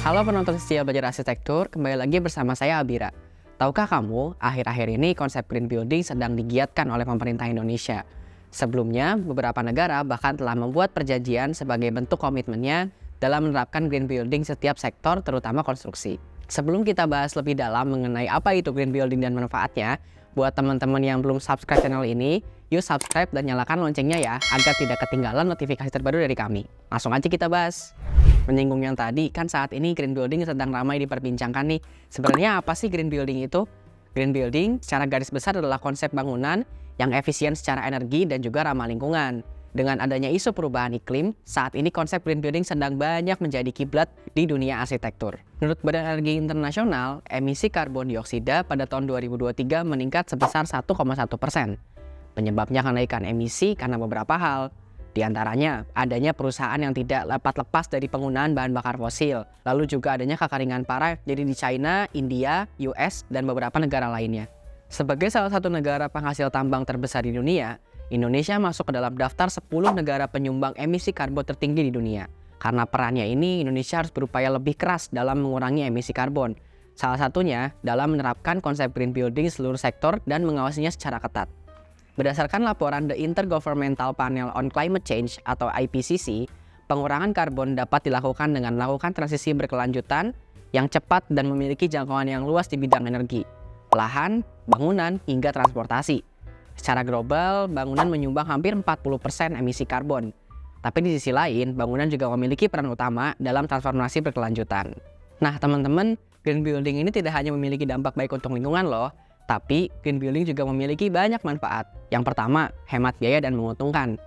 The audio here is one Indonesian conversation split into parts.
Halo penonton setia belajar arsitektur, kembali lagi bersama saya Abira. Tahukah kamu, akhir-akhir ini konsep green building sedang digiatkan oleh pemerintah Indonesia. Sebelumnya, beberapa negara bahkan telah membuat perjanjian sebagai bentuk komitmennya dalam menerapkan green building setiap sektor, terutama konstruksi. Sebelum kita bahas lebih dalam mengenai apa itu green building dan manfaatnya, buat teman-teman yang belum subscribe channel ini, yuk subscribe dan nyalakan loncengnya ya, agar tidak ketinggalan notifikasi terbaru dari kami. Langsung aja kita bahas. Menyinggung yang tadi, kan saat ini green building sedang ramai diperbincangkan nih. Sebenarnya apa sih green building itu? Green building secara garis besar adalah konsep bangunan yang efisien secara energi dan juga ramah lingkungan. Dengan adanya isu perubahan iklim, saat ini konsep green building sedang banyak menjadi kiblat di dunia arsitektur. Menurut Badan Energi Internasional, emisi karbon dioksida pada tahun 2023 meningkat sebesar 1,1%. Penyebabnya kenaikan emisi karena beberapa hal. Di antaranya, adanya perusahaan yang tidak dapat lepas dari penggunaan bahan bakar fosil. Lalu juga adanya kekeringan parah jadi di China, India, US, dan beberapa negara lainnya. Sebagai salah satu negara penghasil tambang terbesar di dunia, Indonesia masuk ke dalam daftar 10 negara penyumbang emisi karbon tertinggi di dunia. Karena perannya ini, Indonesia harus berupaya lebih keras dalam mengurangi emisi karbon. Salah satunya dalam menerapkan konsep green building seluruh sektor dan mengawasinya secara ketat. Berdasarkan laporan The Intergovernmental Panel on Climate Change atau IPCC, pengurangan karbon dapat dilakukan dengan melakukan transisi berkelanjutan yang cepat dan memiliki jangkauan yang luas di bidang energi, lahan, bangunan, hingga transportasi. Secara global, bangunan menyumbang hampir 40% emisi karbon. Tapi di sisi lain, bangunan juga memiliki peran utama dalam transformasi berkelanjutan. Nah teman-teman, green building ini tidak hanya memiliki dampak baik untuk lingkungan loh, tapi green building juga memiliki banyak manfaat. Yang pertama, hemat biaya dan menguntungkan.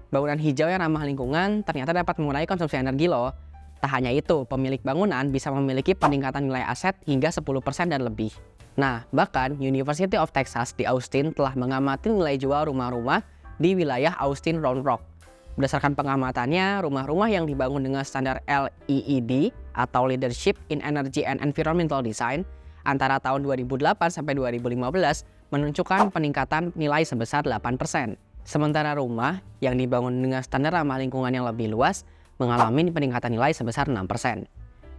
Bangunan hijau yang ramah lingkungan ternyata dapat mengurangi konsumsi energi loh. Tak hanya itu, pemilik bangunan bisa memiliki peningkatan nilai aset hingga 10% dan lebih. Nah, bahkan University of Texas di Austin telah mengamati nilai jual rumah-rumah di wilayah Austin Round Rock. Berdasarkan pengamatannya, rumah-rumah yang dibangun dengan standar LEED atau Leadership in Energy and Environmental Design antara tahun 2008 sampai 2015 menunjukkan peningkatan nilai sebesar 8%. Sementara rumah yang dibangun dengan standar ramah lingkungan yang lebih luas mengalami peningkatan nilai sebesar 6%.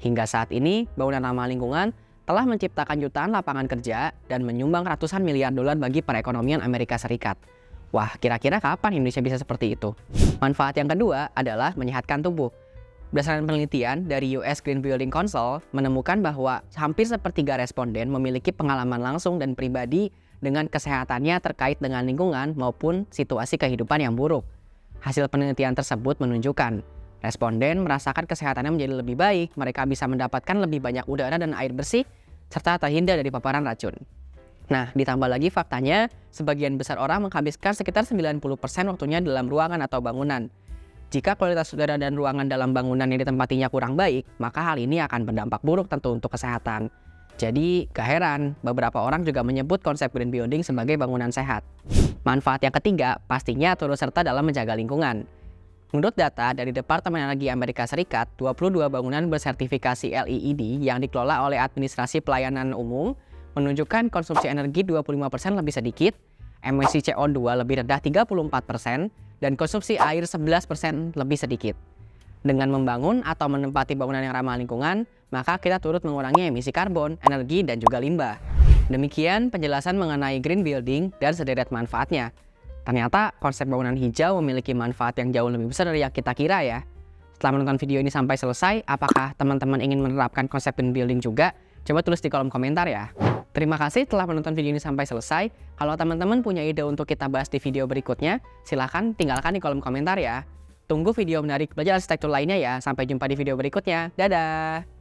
Hingga saat ini, bangunan ramah lingkungan telah menciptakan jutaan lapangan kerja dan menyumbang ratusan miliar dolar bagi perekonomian Amerika Serikat. Wah, kira-kira kapan Indonesia bisa seperti itu? Manfaat yang kedua adalah menyehatkan tubuh. Berdasarkan penelitian dari US Green Building Council menemukan bahwa hampir sepertiga responden memiliki pengalaman langsung dan pribadi dengan kesehatannya terkait dengan lingkungan maupun situasi kehidupan yang buruk. Hasil penelitian tersebut menunjukkan responden merasakan kesehatannya menjadi lebih baik, mereka bisa mendapatkan lebih banyak udara dan air bersih, serta terhindar dari paparan racun. Nah, ditambah lagi faktanya, sebagian besar orang menghabiskan sekitar 90% waktunya dalam ruangan atau bangunan. Jika kualitas udara dan ruangan dalam bangunan yang ditempatinya kurang baik, maka hal ini akan berdampak buruk tentu untuk kesehatan. Jadi, gak heran, beberapa orang juga menyebut konsep green building sebagai bangunan sehat. Manfaat yang ketiga, pastinya turut serta dalam menjaga lingkungan. Menurut data dari Departemen Energi Amerika Serikat, 22 bangunan bersertifikasi LEED yang dikelola oleh Administrasi Pelayanan Umum menunjukkan konsumsi energi 25% lebih sedikit, emisi CO2 lebih rendah 34%, dan konsumsi air 11% lebih sedikit. Dengan membangun atau menempati bangunan yang ramah lingkungan, maka kita turut mengurangi emisi karbon, energi, dan juga limbah. Demikian penjelasan mengenai green building dan sederet manfaatnya. Ternyata konsep bangunan hijau memiliki manfaat yang jauh lebih besar dari yang kita kira ya. Setelah menonton video ini sampai selesai, apakah teman-teman ingin menerapkan konsep green building juga? Coba tulis di kolom komentar ya. Terima kasih telah menonton video ini sampai selesai. Kalau teman-teman punya ide untuk kita bahas di video berikutnya, silahkan tinggalkan di kolom komentar ya. Tunggu video menarik belajar arsitektur lainnya ya. Sampai jumpa di video berikutnya. Dadah!